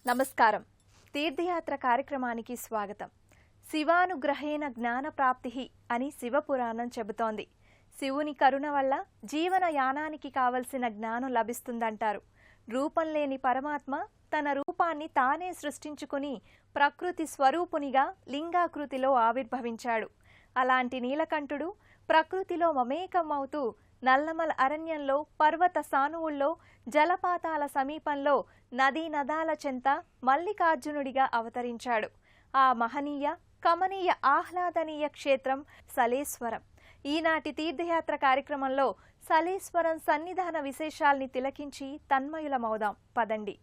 నమస్కారం. తీర్థయాత్ర కార్యక్రమానికి స్వాగతం. శివానుగ్రహేణ జ్ఞానప్రాప్తి అని శివపురాణం చెబుతోంది. శివుని కరుణ వల్ల జీవన యానానికి కావలసిన జ్ఞానం లభిస్తుందంటారు. రూపం లేని పరమాత్మ తన రూపాన్ని తానే సృష్టించుకుని ప్రకృతి స్వరూపునిగా లింగాకృతిలో ఆవిర్భవించాడు. అలాంటి నీలకంఠుడు ప్రకృతిలో మమేకమవుతూ నల్లమల అరణ్యంలో, పర్వత సానువుల్లో, జలపాతాల సమీపంలో, నదీ నదాల చెంత మల్లికార్జునుడిగా అవతరించాడు. ఆ మహనీయ కమనీయ ఆహ్లాదనీయ క్షేత్రం సలేశ్వరం. ఈనాటి తీర్థయాత్ర కార్యక్రమంలో సలేశ్వరం సన్నిధాన విశేషాల్ని తిలకించి తన్మయులమవుదాం. పదండి.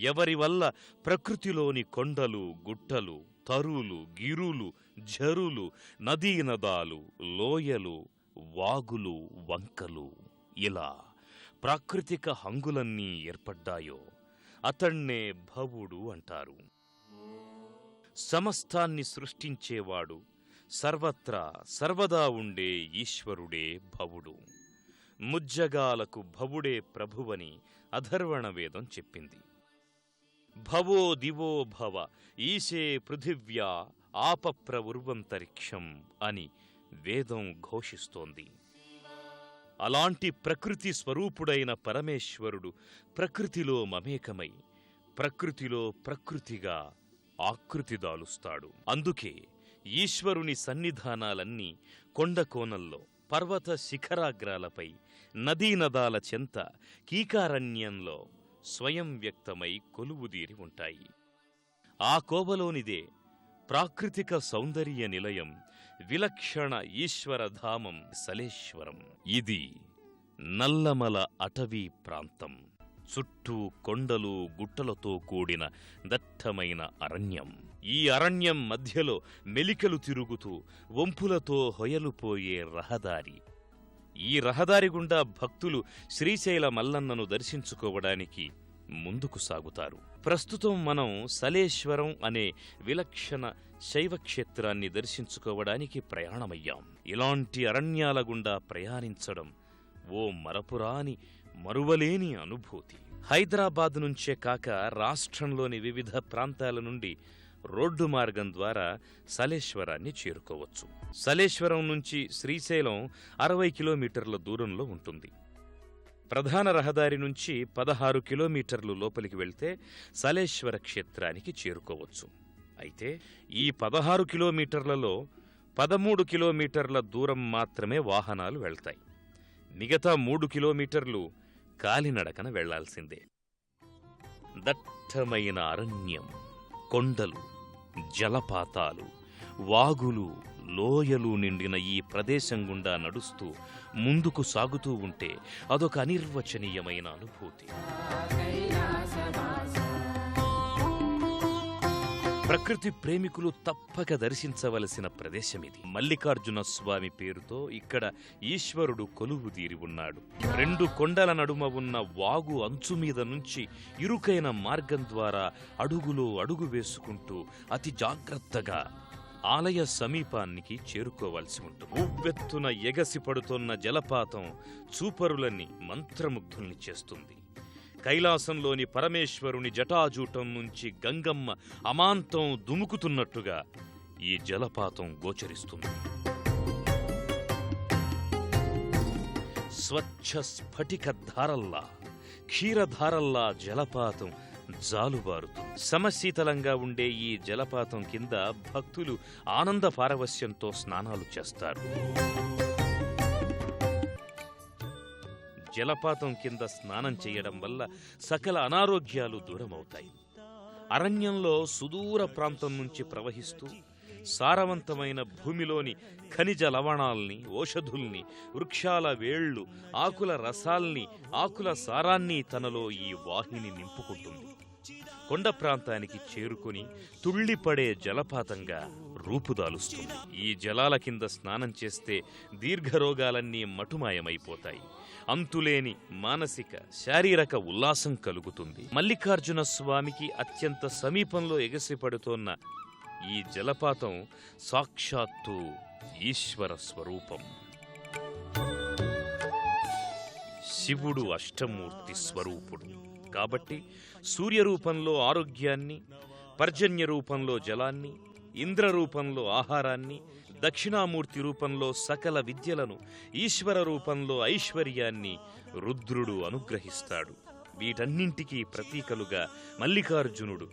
ఎవరి వల్ల ప్రకృతిలోని కొండలు, గుట్టలు, తరులు, గిరులు, ఝరులు, నదీనదాలు, లోయలు, వాగులు, వంకలు ఇలా ప్రాకృతిక హంగులన్నీ ఏర్పడ్డాయో అతణ్ణే భవుడు అంటారు. సమస్తాన్ని సృష్టించేవాడు, సర్వత్రా సర్వదా ఉండే ఈశ్వరుడే భవుడు. ముజ్జగాలకు భవుడే ప్రభువని అథర్వణ వేదం చెప్పింది. భవో దివో భవ ఈశే పృథివ్యా ఆపప్రవుర్వంతరిక్షం అని వేదం ఘోషిస్తోంది. అలాంటి ప్రకృతి స్వరూపుడైన పరమేశ్వరుడు ప్రకృతిలో మమేకమై ప్రకృతిలో ప్రకృతిగా ఆకృతి దాలుస్తాడు. అందుకే ఈశ్వరుని సన్నిధానాలన్నీ కొండకోనల్లో, పర్వత శిఖరాగ్రాలపై, నదీనదాల చెంత, కీకారణ్యంలో స్వయం వ్యక్తమై కొలువుదీరి ఉంటాయి. ఆ కోవలోనిదే ప్రాకృతిక సౌందర్య నిలయం, విలక్షణ ఈశ్వరధామం సలేశ్వరం. ఇది నల్లమల అటవీ ప్రాంతం. చుట్టూ కొండలు, గుట్టలతో కూడిన దట్టమైన అరణ్యం. ఈ అరణ్యం మధ్యలో మెలికలు తిరుగుతూ వంపులతో హొయలుపోయే రహదారి. ఈ రహదారి గుండా భక్తులు శ్రీశైల మల్లన్నను దర్శించుకోవడానికి ముందుకు సాగుతారు. ప్రస్తుతం మనం సలేశ్వరం అనే విలక్షణ శైవక్షేత్రాన్ని దర్శించుకోవడానికి ప్రయాణమయ్యాం. ఇలాంటి అరణ్యాల గుండా ప్రయాణించడం ఓ మరపురాని, మరువలేని అనుభూతి. హైదరాబాద్ నుంచే కాక రాష్ట్రంలోని వివిధ ప్రాంతాల నుండి రోడ్డు మార్గం ద్వారా సలేశ్వరాన్ని చేరుకోవచ్చు. సలేశ్వరం నుంచి శ్రీశైలం 60 కిలోమీటర్ల దూరంలో ఉంటుంది. ప్రధాన రహదారి నుంచి 16 కిలోమీటర్లు లోపలికి వెళ్తే సలేశ్వర క్షేత్రానికి చేరుకోవచ్చు. అయితే ఈ 16 కిలోమీటర్లలో 13 కిలోమీటర్ల దూరం మాత్రమే వాహనాలు వెళ్తాయి. మిగతా 3 కిలోమీటర్లు కాలినడకన వెళ్లాల్సిందే. దట్టమైన అరణ్యం, కొండలు, జలపాతాలు, వాగులు, లోయలు నిండిన ఈ ప్రదేశం గుండా నడుస్తూ ముందుకు సాగుతూ ఉంటే అదొక అనిర్వచనీయమైన అనుభూతి. ప్రకృతి ప్రేమికులు తప్పక దర్శించవలసిన ప్రదేశమిది. మల్లికార్జున స్వామి పేరుతో ఇక్కడ ఈశ్వరుడు కొలువుదీరి ఉన్నాడు. 2 కొండల నడుమ ఉన్న వాగు అంచు మీద నుంచి ఇరుకైన మార్గం ద్వారా అడుగులో అడుగు వేసుకుంటూ అతి జాగ్రత్తగా ఆలయ సమీపానికి చేరుకోవాల్సి ఉంటుంది. ఉవ్వెత్తున ఎగసిపడుతోన్న జలపాతం చూపరులని మంత్రముగ్ధుల్ని చేస్తుంది. కైలాసంలోని పరమేశ్వరుని జటాజూటం నుంచి గంగమ్మ అమాంతం దుముకుతున్నట్టుగా ఈ జలపాతం గోచరిస్తుంది. స్వచ్ఛ స్ఫటిక ధారల్లా, క్షీరధారల్లా జలపాతం జాలుబారుతుంది. సమశీతలంగా ఉండే ఈ జలపాతం కింద భక్తులు ఆనంద పారవస్యంతో స్నానాలు చేస్తారు. జలపాతం కింద స్నానం చేయడం వల్ల సకల అనారోగ్యాలు దూరమవుతాయి. అరణ్యంలో సుదూర ప్రాంతం నుంచి ప్రవహిస్తూ సారవంతమైన భూమిలోని ఖనిజ లవణాల్ని, ఓషధుల్ని, వృక్షాల వేళ్లు, ఆకుల రసాల్ని, ఆకుల సారాన్ని తనలో ఈ వాహిని నింపుకుంటుంది. కొండ ప్రాంతానికి చేరుకుని తుళ్లిపడే జలపాతంగా రూపుదాలుస్తుంది. ఈ జలాల కింద స్నానం చేస్తే దీర్ఘరోగాలన్నీ మటుమాయమైపోతాయి. అంతులేని మానసిక, శారీరక ఉల్లాసం కలుగుతుంది. మల్లికార్జున స్వామికి అత్యంత సమీపంలో ఎగసిపడుతోన్న ఈ జలపాతం సాక్షాత్తు ఈశ్వర స్వరూపం. శివుడు అష్టమూర్తి స్వరూపుడు కాబట్టి సూర్యరూపంలో ఆరోగ్యాన్ని, పర్జన్య రూపంలో జలాన్ని, ఇంద్ర రూపంలో ఆహారాన్ని, దక్షిణామూర్తి రూపంలో సకల విద్యలను, ఈశ్వర రూపంలో ఐశ్వర్యాన్ని రుద్రుడు అనుగ్రహిస్తాడు. వీటన్నింటికీ ప్రతీకలుగా మల్లికార్జునుడు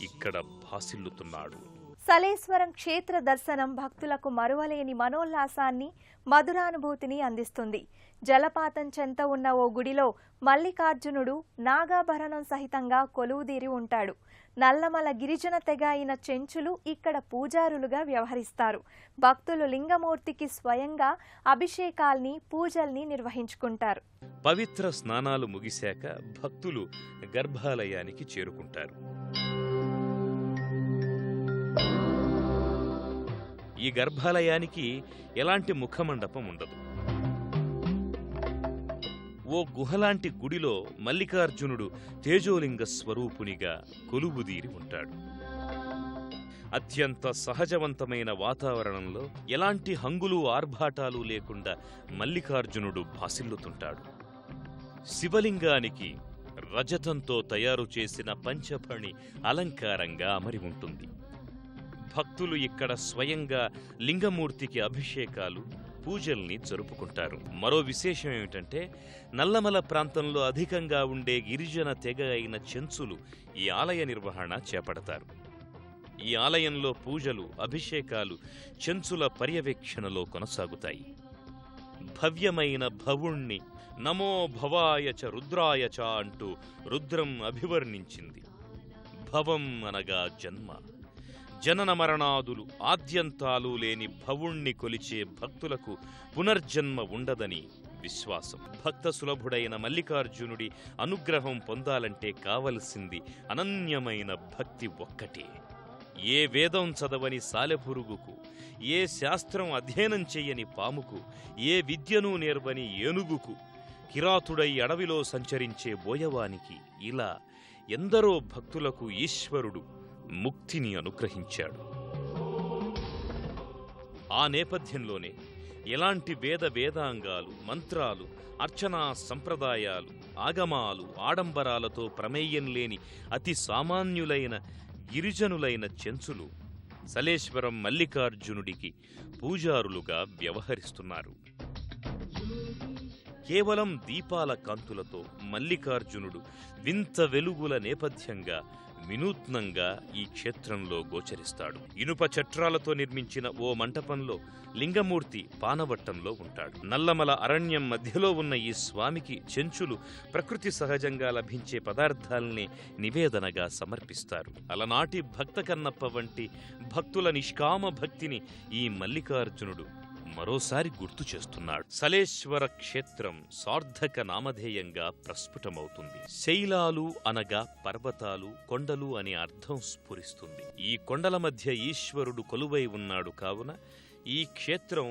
ఇక్కడ భాసిల్లుతున్నాడు. సలేశ్వరం క్షేత్ర దర్శనం భక్తులకు మరువలేని మనోల్లాసాన్ని, మధురానుభూతిని అందిస్తుంది. జలపాతం చెంత ఉన్న ఓ గుడిలో మల్లికార్జునుడు నాగాభరణం సహితంగా కొలువుదీరి ఉంటాడు. నల్లమల గిరిజన తెగ అయిన చెంచులు ఇక్కడ పూజారులుగా వ్యవహరిస్తారు. భక్తులు లింగమూర్తికి స్వయంగా అభిషేకాల్ని, పూజల్ని నిర్వహించుకుంటారు. పవిత్ర స్నానాలు ముగిశాక భక్తులు గర్భాలయానికి చేరుకుంటారు. ఈ గర్భాలయానికి ఎలాంటి ముఖమండపం ఉండదు. ఓ గుహలాంటి గుడిలో మల్లికార్జునుడు తేజోలింగ స్వరూపునిగా కొలువుదీరి ఉంటాడు. అత్యంత సహజవంతమైన వాతావరణంలో ఎలాంటి హంగులు, ఆర్భాటాలు లేకుండా మల్లికార్జునుడు భాసిల్లుతుంటాడు. శివలింగానికి రజతంతో తయారు చేసిన పంచఫణి అలంకారంగా అమరి ఉంటుంది. భక్తులు ఇక్కడ స్వయంగా లింగమూర్తికి అభిషేకాలు, పూజల్ని జరుపుకుంటారు. మరో విశేషం ఏమిటంటే నల్లమల ప్రాంతంలో అధికంగా ఉండే గిరిజన తెగ అయిన చెంచులు ఈ ఆలయ నిర్వహణ చేపడతారు. ఈ ఆలయంలో పూజలు, అభిషేకాలు చెంచుల పర్యవేక్షణలో కొనసాగుతాయి. భవ్యమైన భవుణ్ణి నమో భవాయ చ రుద్రాయ చ అంటూ రుద్రం అభివర్ణించింది. భవం అనగా జన్మ, జనన మరణాదులు, ఆద్యంతాలు లేని భవుణ్ణి కొలిచే భక్తులకు పునర్జన్మ ఉండదని విశ్వాసం. భక్త సులభుడైన మల్లికార్జునుడి అనుగ్రహం పొందాలంటే కావలసింది అనన్యమైన భక్తి ఒక్కటే. ఏ వేదం చదవని సాలెపురుగుకు, ఏ శాస్త్రం అధ్యయనం చెయ్యని పాముకు, ఏ విద్యను నేర్వని ఏనుగుకు, కిరాతుడై అడవిలో సంచరించే బోయవానికి ఇలా ఎందరో భక్తులకు ఈశ్వరుడు ముక్తిని అనుగ్రహించాడు. ఆ నేపథ్యంలోనే ఎలాంటి వేదాంగాలు, మంత్రాలు, అర్చనా సంప్రదాయాలు, ఆగమాలు, ఆడంబరాలతో ప్రమేయం లేని అతి సామాన్యులైన గిరిజనులైన చెంచులు సలేశ్వరం మల్లికార్జునుడికి పూజారులుగా వ్యవహరిస్తున్నారు. కేవలం దీపాల కాంతులతో మల్లికార్జునుడు వింత వెలుగుల నేపథ్యంగా వినూత్నంగా ఈ క్షేత్రంలో గోచరిస్తాడు. ఇనుప చట్రాలతో నిర్మించిన ఓ మంటపంలో లింగమూర్తి పానవట్టంలో ఉంటాడు. నల్లమల అరణ్యం మధ్యలో ఉన్న ఈ స్వామికి చెంచులు ప్రకృతి సహజంగా లభించే పదార్థాలనే నివేదనగా సమర్పిస్తారు. అలనాటి భక్త కన్నప్ప వంటి భక్తుల నిష్కామ భక్తిని ఈ మల్లికార్జునుడు మరోసారి గుర్తు చేస్తున్నాడు. సలేశ్వర క్షేత్రం సార్థక నామధేయంగా ప్రస్ఫుటమవుతుంది. శైలాలు అనగా పర్వతాలు, కొండలు అనే అర్థం స్ఫురిస్తుంది. ఈ కొండల మధ్య ఈశ్వరుడు కొలువై ఉన్నాడు కావున ఈ క్షేత్రం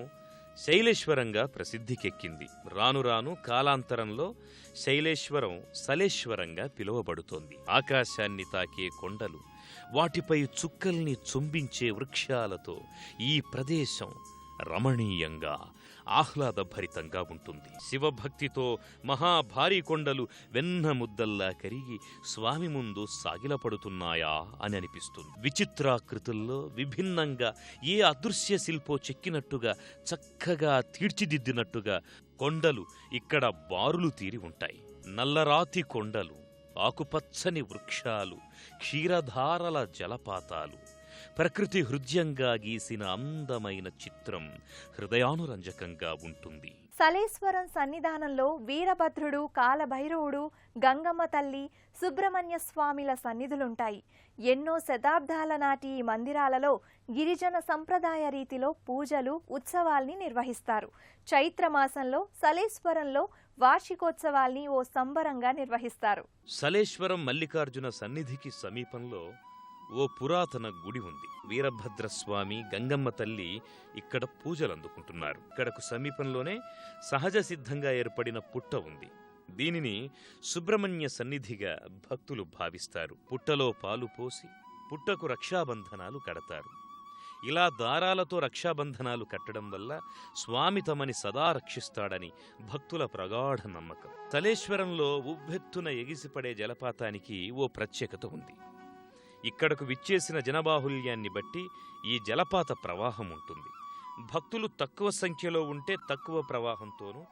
శైలేశ్వరంగా ప్రసిద్ధికెక్కింది. రాను రాను కాలాంతరంలో శైలేశ్వరం సలేశ్వరంగా పిలువబడుతోంది. ఆకాశాన్ని తాకే కొండలు, వాటిపై చుక్కల్ని చుంబించే వృక్షాలతో ఈ ప్రదేశం రమణీయంగా, ఆహ్లాదభరితంగా ఉంటుంది. శివభక్తితో మహాభారీ కొండలు వెన్న ముద్దల్లా కరిగి స్వామి ముందు సాగిలపడుతున్నాయా అని అనిపిస్తుంది. విచిత్రాకృతుల్లో విభిన్నంగా ఏ అదృశ్య శిల్పో చెక్కినట్టుగా, చక్కగా తీర్చిదిద్దినట్టుగా కొండలు ఇక్కడ బారులు తీరి ఉంటాయి. నల్లరాతి కొండలు, ఆకుపచ్చని వృక్షాలు, క్షీరధారల జలపాతాలు, ప్రకృతి హృదయంగా గీసిన అందమైన చిత్రం హృదయానురంజకంగా ఉంటుంది. సలేశ్వరం సన్నిధానంలో వీరభద్రుడు, కాలభైరవుడు, గంగమ్మ తల్లి, సుబ్రహ్మణ్య స్వామిల సన్నిధులుంటాయి. ఎన్నో శతాబ్దాల నాటి ఈ మందిరాలలో గిరిజన సంప్రదాయ రీతిలో పూజలు, ఉత్సవాల్ని నిర్వహిస్తారు. చైత్రమాసంలో సలేశ్వరంలో వార్షికోత్సవాల్ని ఓ సంబరంగా నిర్వహిస్తారు. సలేశ్వరం మల్లికార్జున సన్నిధికి సమీపంలో ఓ పురాతన గుడి ఉంది. వీరభద్రస్వామి, గంగమ్మ తల్లి ఇక్కడ పూజలందుకుంటున్నారు. ఇక్కడకు సమీపంలోనే సహజ సిద్ధంగా ఏర్పడిన పుట్ట ఉంది. దీనిని సుబ్రహ్మణ్య సన్నిధిగా భక్తులు భావిస్తారు. పుట్టలో పాలు పోసి పుట్టకు రక్షాబంధనాలు కడతారు. ఇలా దారాలతో రక్షాబంధనాలు కట్టడం వల్ల స్వామి తమని సదా రక్షిస్తాడని భక్తుల ప్రగాఢ నమ్మకం. సలేశ్వరంలో ఉవ్వెత్తున ఎగిసిపడే జలపాతానికి ఓ ప్రత్యేకత ఉంది. ఇక్కడకు విచ్చేసిన జనబాహుల్యాన్ని బట్టి ఈ జలపాత ప్రవాహం ఉంటుంది. భక్తులు తక్కువ సంఖ్యలో ఉంటే తక్కువ ప్రవాహంతోనూ,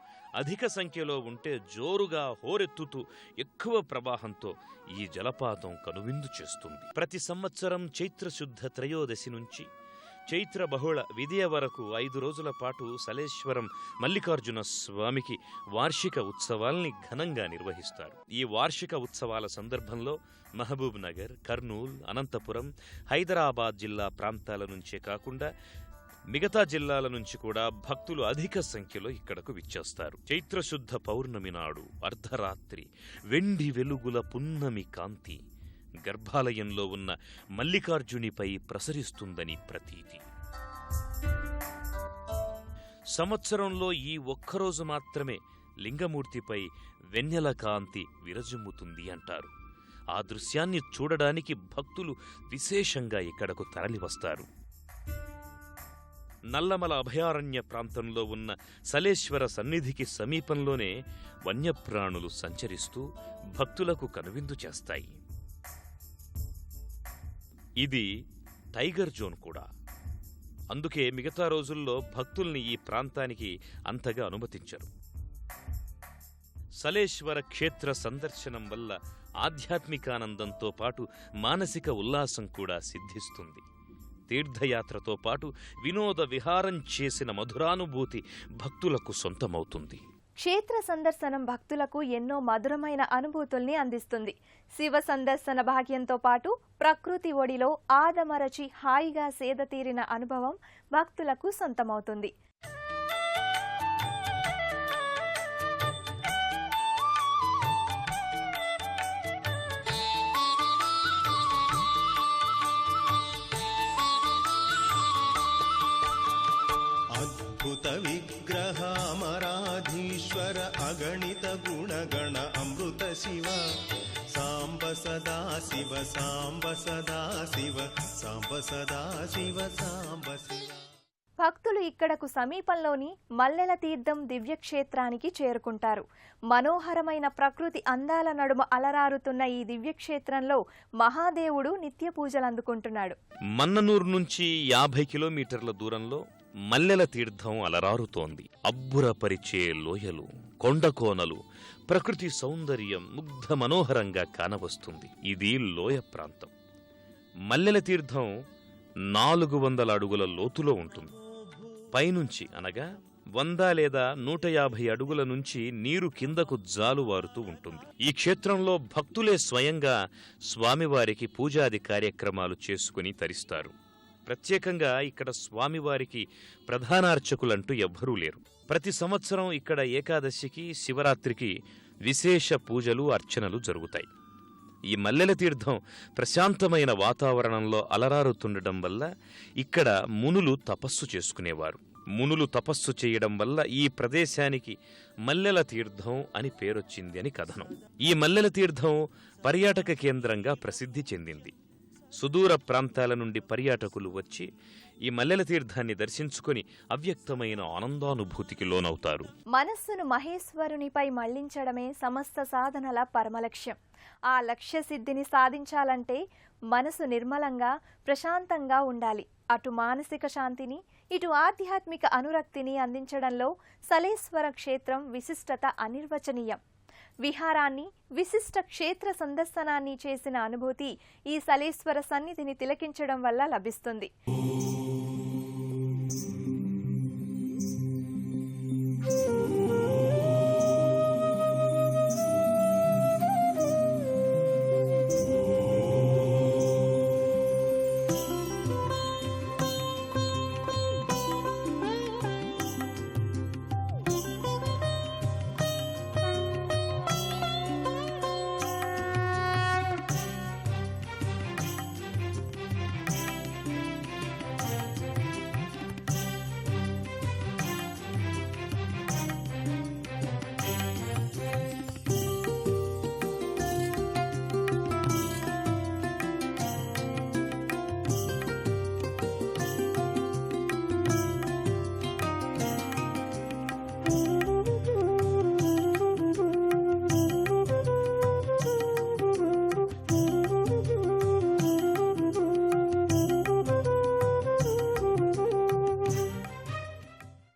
అధిక సంఖ్యలో ఉంటే జోరుగా హోరెత్తుతూ ఎక్కువ ప్రవాహంతో ఈ జలపాతం కనువిందు చేస్తుంది. ప్రతి సంవత్సరం చైత్రశుద్ధ త్రయోదశి నుంచి చైత్ర బహుళ విదియ వరకు 5 రోజుల పాటు సలేశ్వరం మల్లికార్జున స్వామికి వార్షిక ఉత్సవాల్ని ఘనంగా నిర్వహిస్తారు. ఈ వార్షిక ఉత్సవాల సందర్భంలో మహబూబ్ నగర్, కర్నూల్, అనంతపురం, హైదరాబాద్ జిల్లా ప్రాంతాల నుంచే కాకుండా మిగతా జిల్లాల నుంచి కూడా భక్తులు అధిక సంఖ్యలో ఇక్కడకు విచ్చేస్తారు. చైత్రశుద్ధ పౌర్ణమి నాడు అర్ధరాత్రి వెండి వెలుగుల పున్నమి కాంతి గర్భాలయంలో ఉన్న మల్లికార్జునిపై ప్రసరిస్తుందని ప్రతీతి. సంవత్సరంలో ఈ ఒక్కరోజు మాత్రమే లింగమూర్తిపై వెన్నెల కాంతి విరజిమ్ముతుంది అంటారు. ఆ దృశ్యాన్ని చూడడానికి భక్తులు విశేషంగా ఇక్కడకు తరలివస్తారు. నల్లమల అభయారణ్య ప్రాంతంలో ఉన్న సలేశ్వర సన్నిధికి సమీపంలోనే వన్యప్రాణులు సంచరిస్తూ భక్తులకు కనువిందు చేస్తాయి. ఇది టైగర్ జోన్ కూడా. అందుకే మిగతా రోజుల్లో భక్తుల్ని ఈ ప్రాంతానికి అంతగా అనుమతించరు. సలేశ్వర క్షేత్ర సందర్శనం వల్ల ఆధ్యాత్మికానందంతో పాటు మానసిక ఉల్లాసం కూడా సిద్ధిస్తుంది. తీర్థయాత్రతో పాటు వినోద విహారం చేసిన మధురానుభూతి భక్తులకు సొంతమవుతుంది. క్షేత్ర సందర్శనం భక్తులకు ఎన్నో మధురమైన అనుభూతుల్ని అందిస్తుంది. శివ సందర్శన భాగ్యంతో పాటు ప్రకృతి ఒడిలో ఆదమరచి హాయిగా సేద తీరిన అనుభవం భక్తులకు సొంతమవుతుంది. విగ్రహామరాధీశ్వర అగణిత గుణగణ అమృత శివ సాంబ సదా శివ సాంబ సదా శివ సాంబ సదా శివ సాంబ శివ. భక్తులు ఇక్కడకు సమీపంలోని మల్లెల తీర్థం దివ్యక్షేత్రానికి చేరుకుంటారు. మనోహరమైన ప్రకృతి అందాల నడుమ అలరారుతున్న ఈ దివ్యక్షేత్రంలో మహాదేవుడు నిత్య పూజలందుకుంటున్నాడు. మన్ననూరు నుంచి 50 కిలోమీటర్ల దూరంలో మల్లెల తీర్థం అలరారుతోంది. అబ్బురపరిచే లోయలు, కొండకోనలు, ప్రకృతి సౌందర్యం ముగ్ధ మనోహరంగా కానవస్తుంది. ఇది లోయ ప్రాంతం. మల్లెల తీర్థం 400 అడుగుల లోతులో ఉంటుంది. పైనుంచి అనగా 100 లేదా 150 అడుగుల నుంచి నీరు కిందకు జాలువారుతూ ఉంటుంది. ఈ క్షేత్రంలో భక్తులే స్వయంగా స్వామివారికి పూజాది కార్యక్రమాలు చేసుకుని తరిస్తారు. ప్రత్యేకంగా ఇక్కడ స్వామివారికి ప్రధానార్చకులంటూ ఎవ్వరూ లేరు. ప్రతి సంవత్సరం ఇక్కడ ఏకాదశికి, శివరాత్రికి విశేష పూజలు, అర్చనలు జరుగుతాయి. ఈ మల్లెల తీర్థం ప్రశాంతమైన వాతావరణంలో అలరారుతుండటం వల్ల ఇక్కడ మునులు తపస్సు చేసుకునేవారు. మునులు తపస్సు చేయడం వల్ల ఈ ప్రదేశానికి మల్లెల తీర్థం అని పేరొచ్చింది అని కథనం. ఈ మల్లెల తీర్థం పర్యాటక కేంద్రంగా ప్రసిద్ధి చెందింది. సుదూర ప్రాంతాల నుండి పర్యాటకులు వచ్చి ఈ మల్లెల తీర్థాన్ని దర్శించుకుని అవ్యక్తమైన ఆనందానుభూతికి లోనవుతారు. మనస్సును మహేశ్వరునిపై మళ్లించడమే సమస్త సాధనల పరమలక్ష్యం. ఆ లక్ష్య సిద్ధిని సాధించాలంటే మనసు నిర్మలంగా, ప్రశాంతంగా ఉండాలి. అటు మానసిక శాంతిని, ఇటు ఆధ్యాత్మిక అనురక్తిని అందించడంలో సలేశ్వర క్షేత్రం విశిష్టత అనిర్వచనీయం. విహారాన్ని, విశిష్ట క్షేత్ర సందర్శనాన్ని చేసిన అనుభూతి ఈ సలేశ్వర సన్నిధిని తిలకించడం వల్ల లభిస్తుంది.